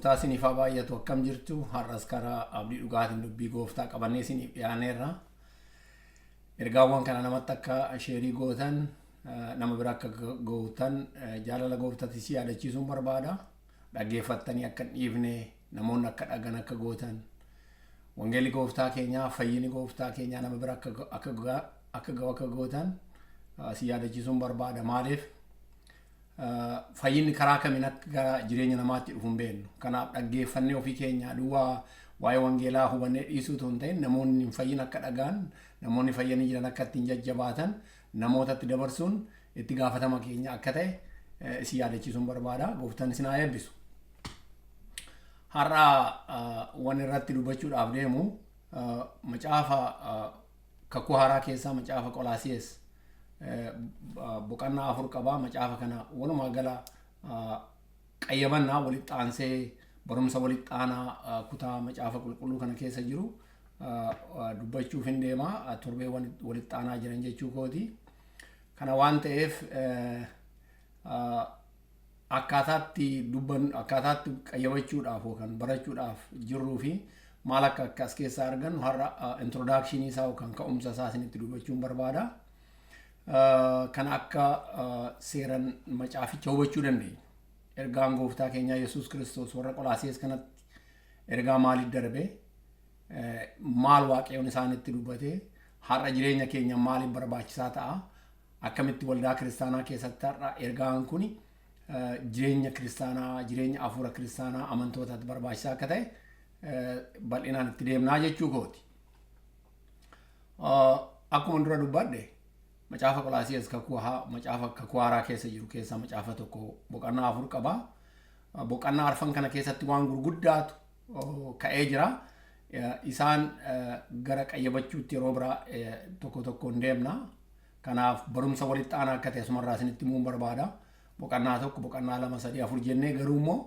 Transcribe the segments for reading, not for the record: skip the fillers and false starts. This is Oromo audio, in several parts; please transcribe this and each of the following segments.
Gooftaa isiniif haa baay'atu akkam jirtu har'as karaa abdii dhugaatiin dubbii gooftaa qabannee isiniif dhiyaaneerra. Ergaawwan kana namatti akka sheerii gootan nama bira akka gootan jaalala gooftaatti si yaadachiisuun barbaada. Dhaggeeffattanii akka hin dhiifne namoonni akka dhagan akka gootan. Wangeelli gooftaa keenyaa fayyini gooftaa keenyaa nama bira akka gootan si yaadachiisuun barbaada. Maaliif? Fayyinni karaa kamiin akka jireenya namaatti dhufu hin beeknu. Kanaaf dhaggeeffannee ofii keenya duwwaa waa'ee wangeelaa hubannee dhiisuu osoo hin ta'in namoonni hin fayyin akka dhagaan, namoonni fayyanii jiran akka ittiin jajjabaatan, namootatti dabarsuun itti gaafatama keenya akka ta'e si yaadachiisuun barbaada. Gooftaan isin haa eebbisu. Har'a waan irratti dubbachuudhaaf deemu macaafa kakuu haaraa keessaa macaafa Qolosaayis boqonnaa 4 qaba. Macaafa kana walumaa gala qayyabannaa walitti aansee barumsa walitti aanaa kutaa macaafa qulqulluu kana keessa jiru dubbachuuf hin deema. Torbee walitti aanaa jiran jechuu kooti. Kana waan ta'eef akkaataatti qayyabachuudhaaf yookaan barachuudhaaf jirruu fi maal akka as keessaa argannu har'a introduction isaa yookaan ka'umsa isaa isinitti dubbachuun barbaada. Kana akka seeran macaaficha hubachuu dandeenya. Ergaan gooftaa keenyaa Yesuus Kiristoos warra Qolosaayis kanatti ergaa maaliif darbe? Maal waaqayyoon isaanitti dubbate? Har'a jireenya keenya maaliif barbaachisaa ta'a? Akkamitti waldaa kiristaanaa keessatti har'a ergaan kun jireenya kiristaanaa, jireenya hafuura kiristaanaa amantootaatti barbaachisaa akka ta'e bal'inaan itti deemnaa jechuu kooti. Akkuma dura dubbadhe macaafa Qolosaayis macaafa kakuu haaraa keessa jiru keessaa macaafa tokko boqonnaa 4 qaba. Boqonnaa 4 kana keessatti waan gurguddaatu ka'ee jira. Isaan gara qayyabachuutti yeroo biraa tokko tokkoon deemna. Kanaaf barumsa walitti aanaa akka ta'e asumarraa isinitti himuun barbaada. Boqonnaa 1, boqonnaa 2, 3, 4 jennee garuu immoo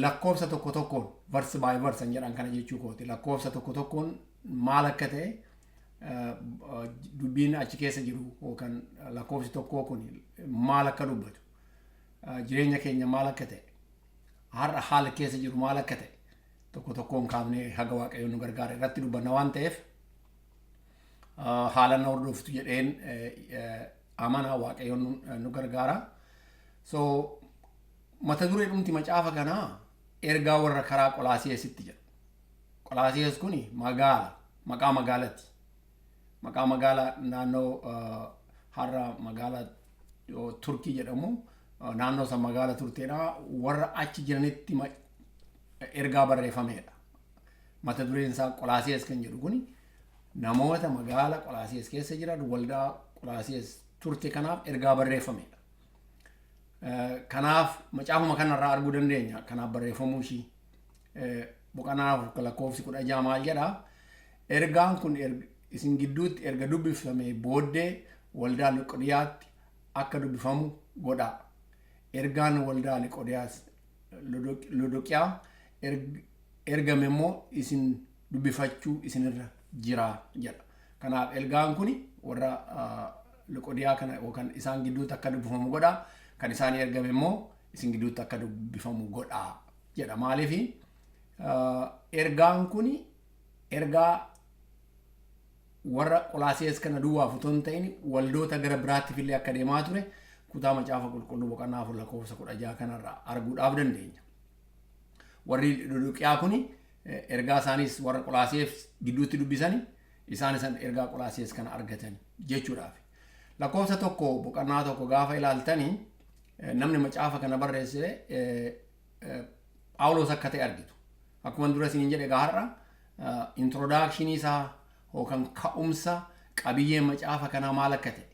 lakkoofsa tokko tokkoon verse by verse jedhan kana jechuu kooti. Lakkoofsa tokko tokkoon maal akka ta'e dubbiin achi keessa jiru yookaan lakkoofsi tokkoo kun maal akka dubbatu, jireenya keenya maal akka ta'e, har'a haala keessa jiru maal akka ta'e tokko tokkoon kaafnee haga waaqayyoon nu gargaara irratti dubbanna waan ta'eef haala na hordoftu jedheen amanaa waaqayyoon nu gargaara. So mata duree dhumti macaafa kanaa ergaa warra karaa Qolosaayisitti jedha. Qolosaayis kun maqaa magaalaati. Maqaa magaalaa naannoo har'a magaalaa Turkii jedhamu naannoo san magaalaa turteedha. Warra achi jiranitti ergaa barreeffamedha. Mata dureen isaa Qolosaayis kan jedhu kun namoota magaalaa Qolosaayis keessa jiran waldaa Qolosaayis turte kanaaf ergaa barreeffamedha. Kanaaf macaafuma kanarraa arguu dandeenya. Kanaaf barreeffamuu ishii boqonnaa 4 lakkoofsi 16 maal jedha? Ergaan kun isin gidduutti erga dubbifamee booddee waldaa Loqodiyaatti akka dubbifamu godhaa. Ergaan waldaa Lodoqiyaa ergame immoo isin dubbifachuu isinirra jira jedha. Kanaaf ergaan kun warra Loqodiyaa kana yookaan isaan gidduutti akka dubbifamu godhaa. Kan isaan ergame immoo isin gidduutti akka dubbifamu godhaa jedha. Maaliif ergaan kun ergaa warra Qolosaayis kana duwwaaf otoo hin ta'in waldoota gara biraattiif illee akka deemaa ture kutaa macaafa qulqulluu boqonnaa 4 lakkoofsa 16 kanarraa arguudhaaf dandeenya. Warri Lodoqiyaa kun ergaa isaanis warra Qolosaayis gidduutti dubbisanii isaan ergaa Qolosaayis kana argatan jechuudhaaf. Lakkoofsa 1 boqonnaa 1 gaafa ilaaltanii namni macaafa kana barreesse Phaawulos akka ta'e argitu. Akkuma dura isiniin jedhe har'a introduction isaa yookaan ka'umsa qabiyyee macaafa kanaa maal akka ta'e,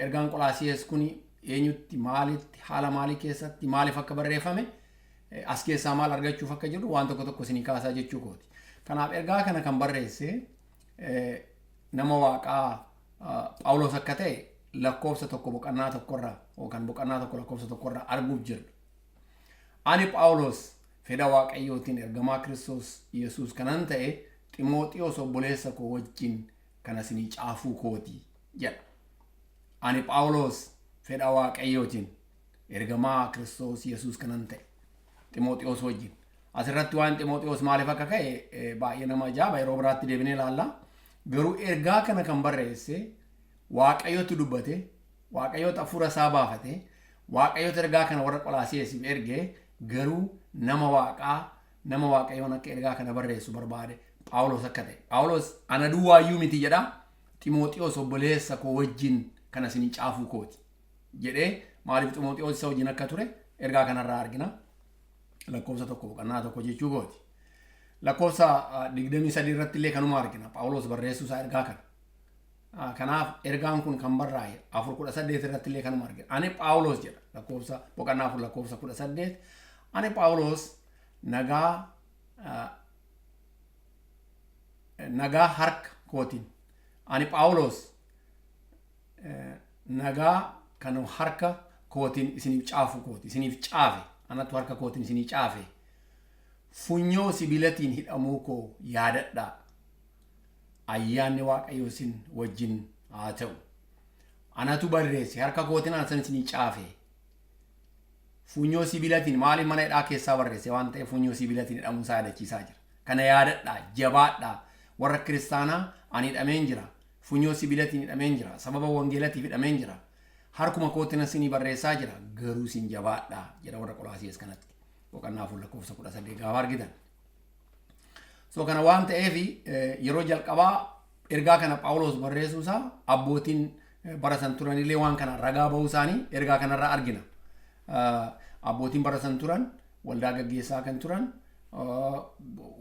ergaan Qolosaayis kun eenyutti, maalitti, haala maalii keessatti, maaliif akka barreeffame, as keessaa maal argachuuf akka jiru waan tokko tokko isinii kaasaa jechuu kooti. Kanaaf ergaa kana kan barreesse nama waaqaa Phaawulos akka ta'e lakkoofsa 1 boqonnaa 1 yookaan boqonnaa 1 lakkoofsa 1 arguuf jirra. Ani Phaawulos fedha waaqayyootiin ergamaa Kiristoos Yesuus kanan ta'e Ximooxiyoos obboleessa koo wajjin kana isinii caafuu kooti jedha. Ani Phaawulos fedha waaqayyootiin ergamaa Kiristoos Yesuus kanan ta'e Ximooxiyoos wajjin. Asirratti waan Ximooxiyoos maaliif akka ka'e baay'ee nama ajaa'iba yeroo biraatti deebinee ilaalla. Garuu ergaa kana kan barreesse Waaqayyotu dubbate, Waaqayyotu hafuura isaa baafate, Waaqayyotu ergaa kana warra Qolaasiyeesiif erge garuu nama Waaqayyoon akka ergaa kana barreessu barbaade Phaawulos akka ta'e. Phaawulos ana duwwaayyuu miti jedha. Ximooxiyoos obboleessa koo wajjin kana isinii caafuu kooti jedhee maaliif Ximooxiyoos isa wajjin akka ture ergaa kanarraa argina. Lakkoofsa 1 jechuu kooti. Lakkoofsa 23 irratti illee kanuma argina. Phaawulos barreessuu isaa ergaa kana. Kanaaf ergaan kun kan barraa'e 4:18 irratti illee kanuma argina. Ani Phaawulos jedha. Lakkoofsa 4:18. Ani Phaawulos nagaa harka kootiin. Ani Phaawulos nagaa kan harka kootiin isiniif caafuu kooti. Isiniif caafe. Anatu harka kootiin isinii caafe. Funyoo sibiilatiin hidhamuu koo yaadadhaa. Ayyaanni Waaqayyoo isin wajjin haa ta'u. Anatu barreesse harka kootiin anan isinii caafe. Funyoo sibiilatiin maaliif mana hidhaa keessaa barreesse waan ta'eef funyoo sibiilatiin hidhamuun isaa yaadachiisaa jira. Kana yaadadhaa, jabaadhaa. Warra kiristaanaa ani hidhameen jira. Funyoo sibiilatiin hidhameen jira. Sababa wangeelatiif hidhameen jira. Harkuma kootiin isinii barreessaa jira. Garuu isin jabaadhaa jedha warra Qolaasiyees kanatti. Boqonnaa 4:18 gaafa argitan. So kana waan ta'eef yeroo jalqabaa ergaa kana Phaawulos barreessuu isaa abbootiin bara san turanillee waan kana ragaa ba'uu isaanii ergaa kanarraa argina. Abbootiin bara san turan waldaa gaggeessaa kan turan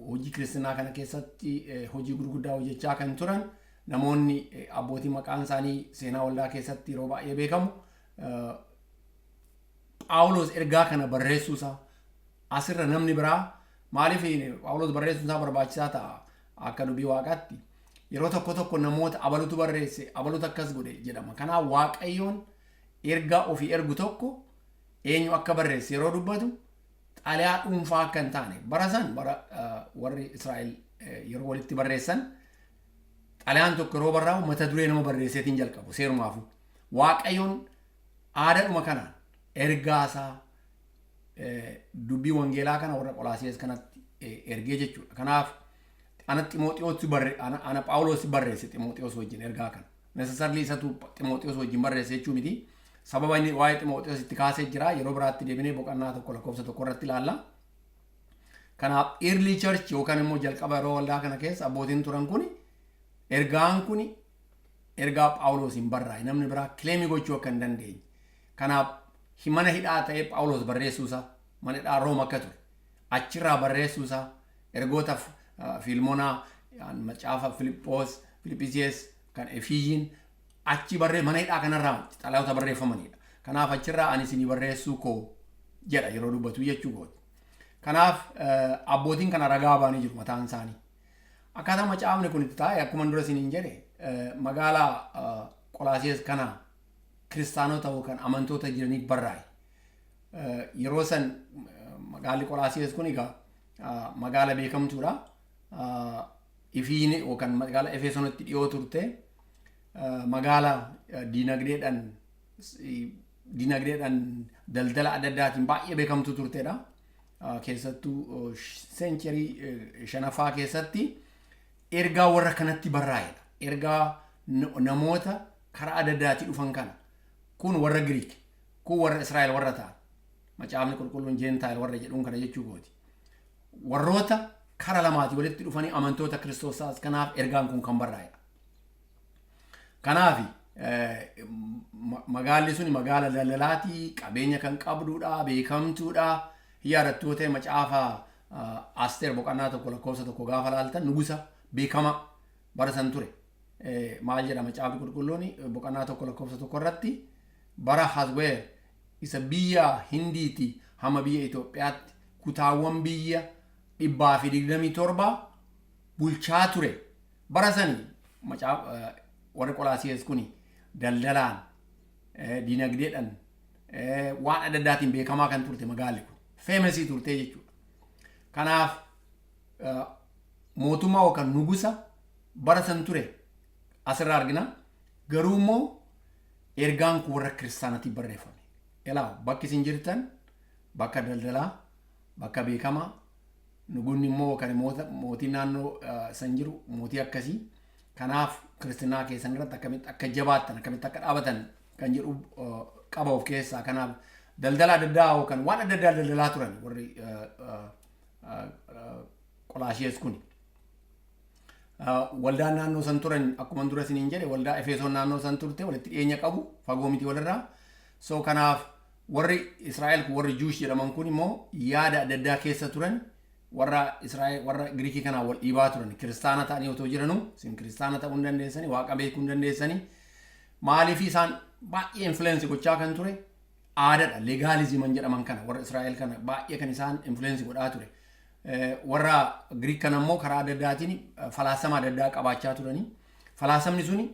hojii kiristaanaa kana keessatti hojii gurguddaa hojjechaa kan turan namoonni abbootii maqaan isaanii seenaa waldaa keessatti yeroo baay'ee beekamu. Phaawulos ergaa kana barreessuu isaa asirra namni biraa maaliif Phaawulos barreessuun isaa barbaachisaa ta'a akka dubbii Waaqaatti. Yeroo tokko namoota abalutu barreesse abalutu akkas godhe jedhama. Kanaaf Waaqayyoon ergaa ofii ergu tokko eenyu akka barreesse yeroo dubbatu xalayaa dhuunfaa akka hin taane bara san warri Israa'el yeroo walitti barreessan xalayaan tokko yeroo barraa'u mata duree nama barreesseetiin jalqabu seerumaafu. Waaqayyoon aadaadhuma kanaan ergaasaa dubbii wangeelaa kana warra Qolaasiyees kanatti ergee jechuudha. Kanaaf ana Phaawulos barreesse Ximooxiyoos wajjin ergaa kana. Necessarily isatu Ximooxiyoos wajjin barreesse jechuu miti. Sababa inni waa'ee Ximooxiyoos itti kaasee jira. Yeroo biraatti deebinee boqonnaa 1:1 irratti ilaalla. Kanaaf early church yookaan immoo jalqaba yeroo waldaa kana keessa abbootiin turan kun ergaan kun ergaa Phaawulosiin barraa'e. Namni biraa kileemii gochuu akka hin dandeenye. Kanaaf mana hidhaa ta'ee Phaawulos barreessuusaa mana hidhaa Room akka ture achirraa barreessuusaa ergoota Fiilmoonaa macaafa Filiphisiyees kan Efiiyiin achi mana hidhaa kanarraa xalayoota barreeffamanidha. Kanaaf achirraa ani isinii barreessuu koo jedha yeroo dubbatu jechuu kooti. Kanaaf abbootiin kana ragaa baanii jiru mataan isaanii. Akkaataa macaafni kun itti taa'e akkuma dura isiniin jedhe magaalaa Qolaasiyees kana kiristaanota yookaan amantoota jiraniif barraa'e. Yeroo san magaalli Qolaasiyees kun egaa magaala beekamtuudha. Ifiin yookaan magaala Efesoonitti dhiyoo turte magaala diinagdeedhaan daldala adda addaatiin baay'ee beekamtu turtedha. Keessattuu seencharii 5ffaa keessatti ergaa warra kanatti barraa'edha. Ergaa namoota karaa adda addaatii dhufan kana. Kun warra Giriik, kun warra Israa'el warra ta'an. Macaafni qulqulluun Jeentaayil warra jedhuun kana jechuu kooti. Warroota kara lamaati walitti dhufanii amantoota Kiristoosaas kanaaf ergaan kun kan barraa'edha. Kanaaf magaalli suni magaala daldalaatii qabeenya kan qabduudha beekamtuudha. Yaadattootaa macaafa Asteer boqonnaa 1:1 gaafa laaltan nugusa beekama bara san ture. Maal jedha macaafni qulqulluun boqonnaa 1:1 irratti bara Ahasweer isa biyya Hindiiti hamma biyya Itoophiyaatti kutaawwan biyya 127 bulchaa ture. Bara sanii warri Qolaasiyees kuni daldalaan diinagdeedhaan waan adda addaatiin beekamaa kan turte magaalli kun. Feemesii turtee jechuudha. Kanaaf mootummaa yookaan nugusa bara san ture asirraa argina. Garuu immoo ergaan kun warra kiristaanatiif barreeffame. Ilaa bakki isin jirtan bakka daldalaa, bakka beekamaa nugunni immoo kan mootii naannoo san jiru mootii akkasii kanaaf kristinaa keessan irratti akkamitti akka jabaattan akkamitti akka dhaabatan kan jedhu qaba of keessaa kanaaf daldala adda addaa yookaan waan adda addaa daldalaa turan warri Qolosaayis kun waldaan naannoo san turan akkuma dura isiniin jedhe waldaa Efesoon naannoo san turte walitti dhiyeenya qabu fagoo miti walirraa so kanaaf warri Israa'el warri Juush jedhaman kun immoo yaada adda addaa keessa turan warra Israa'el warra Giriikii kanaa wal dhiibaa turan kiristaana ta'anii otoo jiranuu isin kiristaana ta'uu hin dandeessanii waaqa beekuu hin dandeessanii maaliif isaan baay'ee influence gochaa kan ture aadaadha legaalizim jedhaman kana warra Israa'el kana baay'ee kan isaan influence godhaa ture warra Giriik kana immoo karaa adda addaatiin falaasama adda addaa qabaachaa turanii falaasamni suni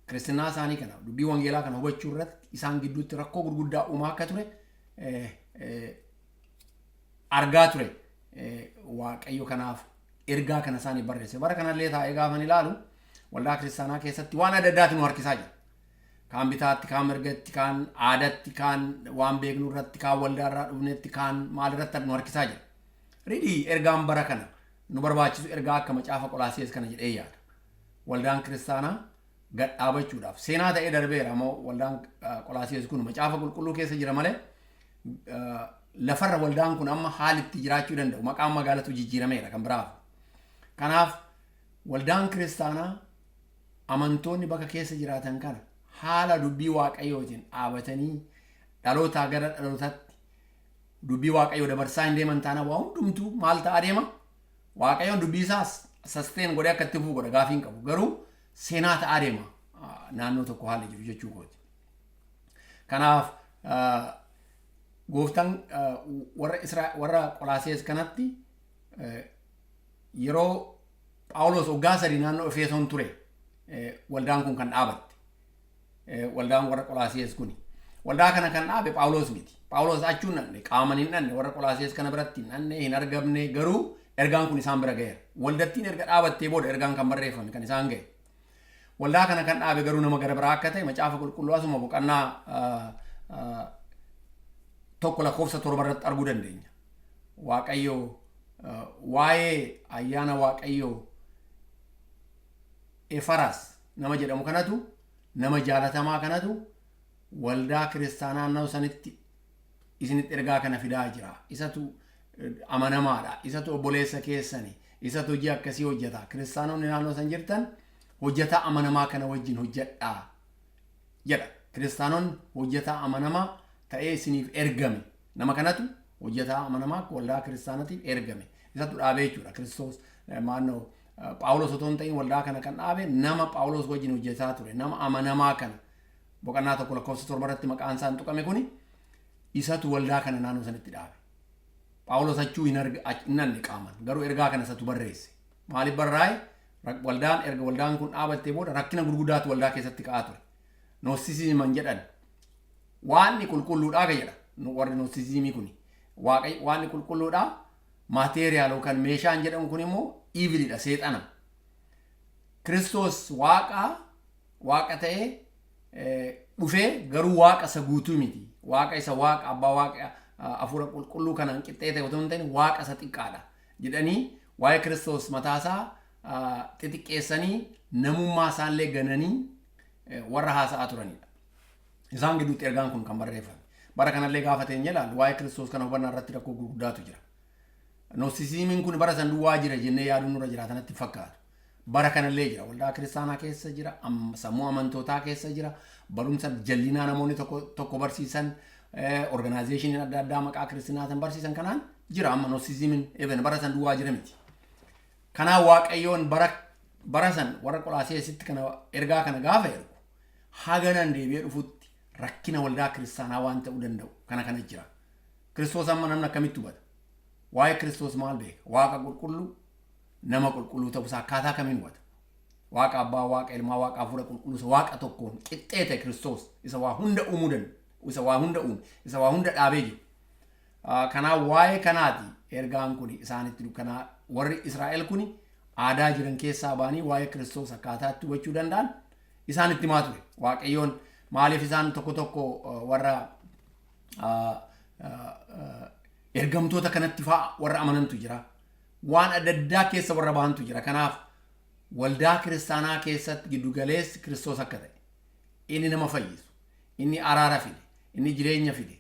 kiristinaa isaanii kana dubbii wangeelaa kana hubachuu irratti isaan gidduutti rakkoo gurguddaa uumaa akka ture argaa ture waaqayyo kanaaf ergaa kana isaanii barreesse bara kanallee taa'ee gaafan ilaalu waldaa kiristaanaa keessatti waan adda addaatiin nu harkisaa jira kaan bitaatti kaan mirgatti kaan aadatti kaan waan beeknu irratti kaan waldaa irraa dhufnetti kaan maal irratti nu harkisaa jira ridii ergaan bara kana nu barbaachisu ergaa akka macaafa Qolosaayis kana jedhee yaada waldaan kiristaanaa gad dhaabachuudhaaf seenaa ta'ee darbeera ammoo waldaan Qolosaayis kun macaafa qulqulluu keessa jira malee lafarra waldaan kun amma haalitti jiraachuu danda'u maqaan magaalatu jijjiirameera kan biraaf kanaaf waldaan kiristaanaa amantoonni bakka keessa jiraatan kana haala dubbii waaqayyootiin dhaabatanii dhalootaa gara dhalootaatti dubbii waaqayyoo dabarsaa hin deeman taana waa hundumtuu maal ta'a deema waaqayyoon dubbii isaas sustain godhee akka itti fufuu godha gaafii hin qabu garuu seenaa ta'a deema naannoo tokko haalli jiru jechuu kooti kanaaf gooftaan warra Qolosaayis kanatti yeroo Phaawulos waggaa 3 naannoo Efesoon ture waldaan kun kan dhaabatte waldaan warra Qolosaayis kuni waldaa kana kan dhaabe Phaawulos miti Phaawulos achuun nanne qaaman hin nanne warra Qolosaayis kana biratti nanne hin argamne garuu ergaan kun isaan bira ga'eera waldattiin erga dhaabattee booda ergaan kan barreeffame kan isaan ga'e waldaa kana kan dhaabe garuu nama gara biraa akka ta'e macaafa qulqulluu asuma boqonnaa tokko lakkoofsa 7 irratti arguu dandeenya waaqayyo waa'ee ayyaana waaqayyo Efaras nama jedhamu kanatu nama jaalatamaa kanatu waldaa kiristaanaa naannoo sanitti isinitti ergaa kana fidaa jira isatu amanamaadha isatu obboleessa keessanii isatu hojii akkasii hojjeta kiristaanonni naannoo san jirtan hojjetaa amanamaa kana wajjin hojjedhaa jedha kiristaanonni hojjetaa amanamaa ta'ee isiniif ergame nama kanatu hojjetaa amanamaa waldaa kiristaanatiif ergame isatu dhaabee jechuudha Kiristoos maannoo Phaawulos otoo hin ta'in waldaa kana kan dhaabe nama Phaawulos wajjin hojjetaa ture nama amanamaa kana boqonnaa tokko lakkoofsa 7 irratti maqaan isaan tuqame kuni isatu waldaa kana naannoo sanitti dhaabe Phaawulos achuu hin nanne qaaman garuu ergaa kana isatu barreesse maaliif barraa'e waldaan erga waldaan kun dhaabattee booda rakkina gurguddaatu waldaa keessatti ka'aa ture noosisiiman jedhan waanni qulqulluudhaa ga jedha warri noosisiimii kuni waanni qulqulluudhaa maateeriyaal yookaan meeshaan jedhamu kun immoo ivilidha seexana Kiristoos waaqa ta'ee dhufee garuu waaqa isa guutuu miti waaqa isa waaqa abbaa waaqa hafuura qulqulluu kanaan qixxee ta'e otoo hin ta'in waaqa isa xiqqaadha jedhanii waa'ee Kiristoos mataasaa xixiqqeessanii namummaa isaallee gananii warra haasa'aa turanidha isaan gidduutti ergaan kun kan barreeffame bara kanallee gaafateen jedhaan waa'ee Kiristoos kana hubannaa irratti rakkoo gurguddaatu jira noosisiimiin kun bara san duwwaa jira jennee yaaduun nurra jiraatanatti fakkaatu bara kanallee jira waldaa kiristaanaa keessa jira sammuu amantootaa keessa jira barumsa jallinaa namoonni tokko barsiisan organizaashiniin adda addaa maqaa kiristaanaatiin barsiisan kanaan jira amma noosisiimiin even bara san duwwaa jira miti kanaa waaqayyoon bara san warra Qolosaayisitti kana ergaa kana gaafa ergu haganan deebi'ee dhufutti rakkina waldaa kiristaanaa waan ta'uu danda'u kana jira Kiristoos amma namni akkamitti hubata waa'ee Kiristoos maal beeka waaqa qulqulluu nama qulqulluu ta'uusaa akkaataa kamiin hubata waaqa abbaa waaqa ilmaa waaqa hafuura qulqulluu waaqa tokkoon qixxee ta'e Kiristoos isa waa hunda uumuu danda'u isa waa hunda uume isa waa hunda dhaabee jiru kanaaf waa'ee kanaati ergaan kun isaanitti kanaa warri Israa'el kun aadaa jiran keessaa baanii waa'ee Kiristoos akkaataatti hubachuu danda'an isaanitti maa ture waaqayyoon maaliif isaan tokko warra ergamtoota kanatti fa'aa warra amanantu jira. Waan adda addaa keessa warra bahantu jira. Kanaaf waldaa kiristaanaa keessatti giddugaleessi Kiristoos akka ta'e, inni nama fayyisu, inni araara fide, inni jireenya fide,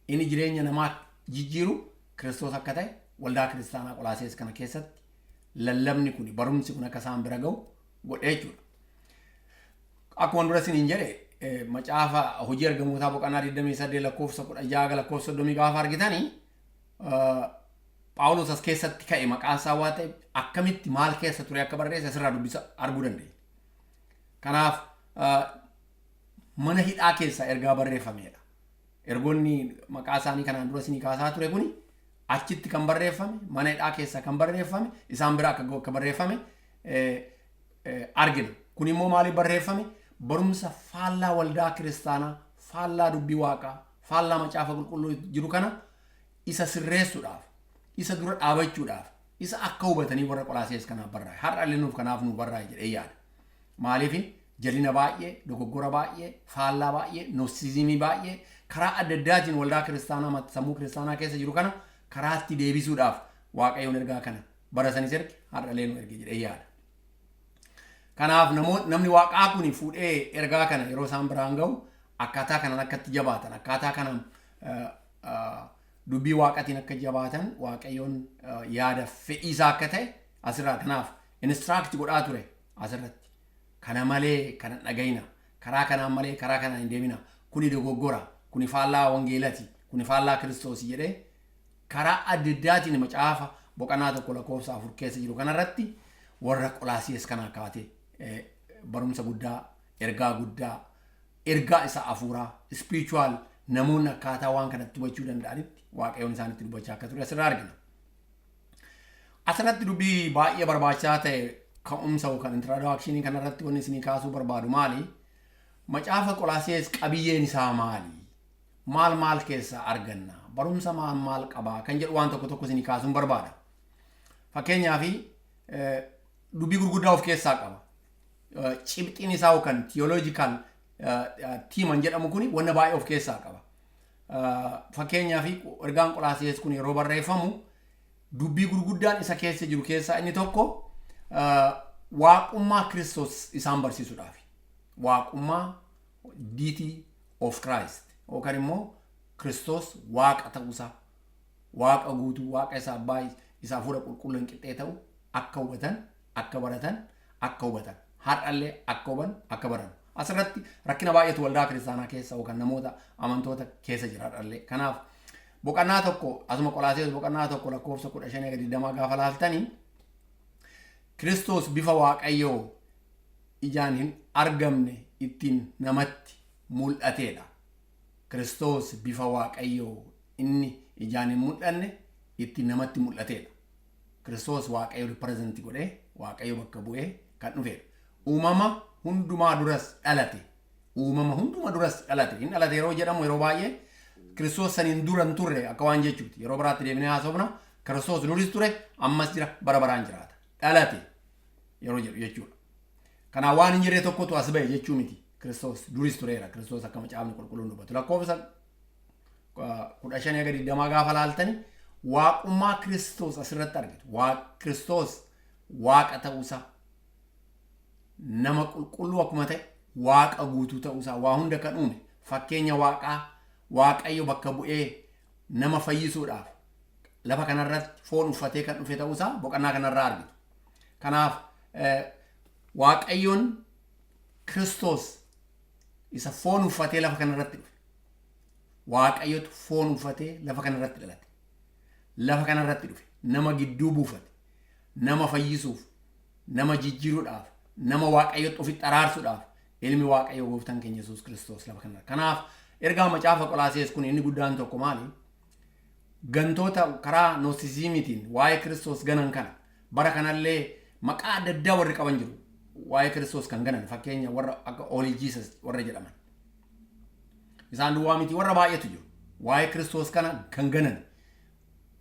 inni jireenya namaa jijjiiru Kiristoos akka ta'e waldaa kiristaanaa Qolosaayis kana keessatti lallabni kun barumsi kun akka isaan bira ga'u godhee jechuudha. Akkuma dura isiniin jedhe macaafa hojii ergamootaa boqonnaa 28 lakkoofsa 16 lakkoofsa 30 gaafa argitanii Phaawulos as keessatti ka'e maqaan isaa waa ta'e akkamitti maal keessa ture akka barreesse asirraa dubbisa arguu dandeenya. Kanaaf mana hidhaa keessa ergaa barreeffamedha. Ergoonni maqaa isaanii kanaan dura isinii kaasaa ture kuni achitti kan barreeffame, mana hidhaa keessa kan barreeffame, isaan bira akka barreeffame argina. Kun immoo maaliif barreeffame? Barumsa faallaa waldaa kiristaanaa, faallaa dubbii waaqaa, faallaa macaafa qulqulluu jiru kana isa sirreessuudhaaf, isa dura dhaabachuudhaaf, isa akka hubatanii warra Qolosaayis kanaaf barraa'e. Har'a illee nuuf kanaaf nu barraa'e jedhee yaada. Maaliif jalina baay'ee, dogoggora baay'ee, faallaa baay'ee, noosizimii baay'ee karaa adda addaatiin waldaa kiristaanaa sammuu kiristaanaa keessa jiru kana karaatti deebisuudhaaf Waaqayyoon ergaa kana bara sanis erge har'a illee nu erge jedhee yaada. Kanaaf namni waaqaa kun fuudhee ergaa kana yeroo isaan biraan ga'u akkaataa kanaan akkatti jabaatan, akkaataa kanaan dubbii waaqatiin akka jabaatan Waaqayyoon yaada fedhiisaa akka ta'e asirraa kanaaf instruct godhaa ture asirratti. Kana malee kana dhagayina, karaa kanaan malee karaa kanaan hin deemina, kuni dogoggora, kuni faallaa wangeelati, kuni faallaa Kiristoos jedhee karaa adda addaatiin macaafa boqonnaa 1 lakkoofsa 4 keessa jiru kanarratti warra Qolosaayis kana kaatee barumsa guddaa, ergaa isa afuuraa, spiritual namoonni akkaataa waan kanatti hubachuu danda'anitti Waaqayyoon isaanitti dubbachaa akka ture asirraa argina. Asirratti dubbii baay'ee barbaachisaa ta'e ka'umsa yookaan introductionii kanarratti wanni isinii kaasuu barbaadu maali? Macaafa Qolosaayis qabiyyeen isaa maali? Maal keessa arganna? Barumsa maal qabaa? Kan jedhu waan tokko isinii kaasuun barbaada. Fakkeenyaaf dubbii gurguddaa of keessaa qaba. Cibxiin isaa yookaan theological tiiman jedhamu kuni wanna baay'ee of keessaa qaba. Fakkeenyaaf ergaan Qolosaayis kun yeroo barreeffamu dubbii gurguddaan isa keessa jiru keessaa inni tokko waaqummaa Kiristoos isaan barsiisuudhaaf. Waaqummaa deity of Christ yookaan immoo Kiristoos waaqa ta'uusaa, waaqa guutuu, waaqa isaa abbaa isaa fuudha qulqulluun qixxee ta'u akka hubatan, akka baratan, akka hubatan. Har'allee akka huban, akka baran. Asirratti rakkina baay'eetu waldaa kiristaanaa keessa yookaan namoota amantoota keessa jira har'allee. Kanaaf boqonnaa tokko asuma Qolosaayis boqonnaa tokko lakkoofsa 15 gaafa laaltanii Kiristoos bifa Waaqayyoo ijaan hin argamne ittiin namatti mul'ateedha. Kiristoos bifa Waaqayyoo inni ijaan hin mul'anne ittiin namatti mul'ateedha. Kiristoos Waaqayyoo ripireezenti godhee Waaqayyoo bakka bu'ee kan dhufeedha. Uumama hundumaa duras dhalate. Uumama hundumaa duras dhalate. Inni dhalate yeroo jedhamu yeroo baay'ee Kiristoos saniin duran turre akka waan jechuuti. Yeroo biraatti deebinee haasofna Kiristoos duris ture ammas jira bara baraan jiraata. Dhalate yeroo jedhu jechuudha. Kanaaf waan hin jirre tokkotu as ba'e jechuu miti. Kiristoos duris tureera. Kiristoos akka macaafni qulqulluun dubbatu. Lakkoofsa 15 gaafa laaltani waaqummaa Kiristoos asirratti argitu. Kiristoos waaqa ta'uusaa, nama qulqulluu akkuma ta'e waaqa guutuu ta'uusaa, waa hunda kan uume, fakkeenya waaqaa, Waaqayyo bakka bu'ee nama fayyisuudhaaf lafa kanarratti foon uffatee kan dhufe ta'uusaa boqonnaa kanarraa argitu. Kanaaf Waaqayyoon Kiristoos isa foon uffatee lafa kanarratti dhufe. Waaqayyotu foon uffatee lafa kanarratti dhalate. Lafa kanarratti dhufe. Nama gidduu buufate. Nama fayyisuuf, nama jijjiiruudhaaf, nama Waaqayyotu ofitti araarsuudhaaf ilmi Waaqayyoo gooftaan keenya Yesuus Kiristoos lafa kanarratti. Kanaaf ergaa macaafa Qolosaayis kun inni guddaan tokko maali? Gantoota karaa noosizimiitiin waa'ee Kiristoos ganan kana bara kanallee maqaa adda addaa warri qaban jiru. Waa'ee Kiristoos kan ganan fakkeenya warra akka Holy Jesus warra jedhaman. Isaan duwwaa miti warra baay'eetu jiru. Waa'ee Kiristoos kana kan ganan.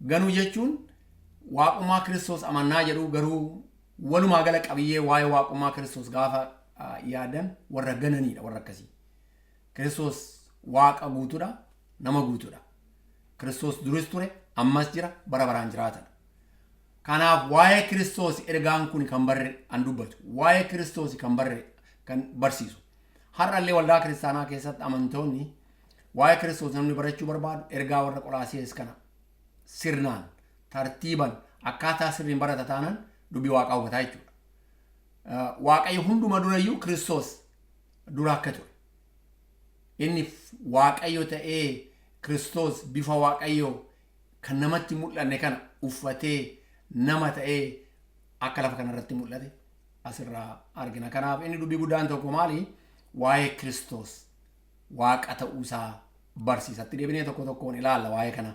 Ganuu jechuun waaqummaa Kiristoos amannaa jedhu garuu walumaa gala qabiyyee waa'ee waaqummaa Kiristoos gaafa yaadan warra gananiidha warra akkasii. Kiristoos waaqa guutuudha, nama guutuudha. Kiristoos duris ture, ammas jira bara baraan jiraatan. Kanaaf waa'ee Kiristoos ergaan kun kan barre an dubbatu. Waa'ee Kiristoos kan barre kan barsiisu. Har'allee waldaa kiristaanaa keessatti amantoonni waa'ee Kiristoos namni barachuu barbaadu ergaa warra Qolosaayis kana sirnaan tartiiban akkaataa sirriin barata taanan dubbii Waaqaa hubataa jechuudha. Waaqayyo hunduma durayyuu Kiristoos dura akka ture. Inni Waaqayyo ta'ee Kiristoos bifa Waaqayyo kan namatti mul'anne kana uffatee nama ta'ee akka lafa kanarratti mul'ate asirraa argina. Kanaaf inni dubbii guddaan tokko maali? Waa'ee Kiristoos Waaqa ta'uusaa barsiisatti deebinee tokko tokkoon ilaalla waa'ee kana.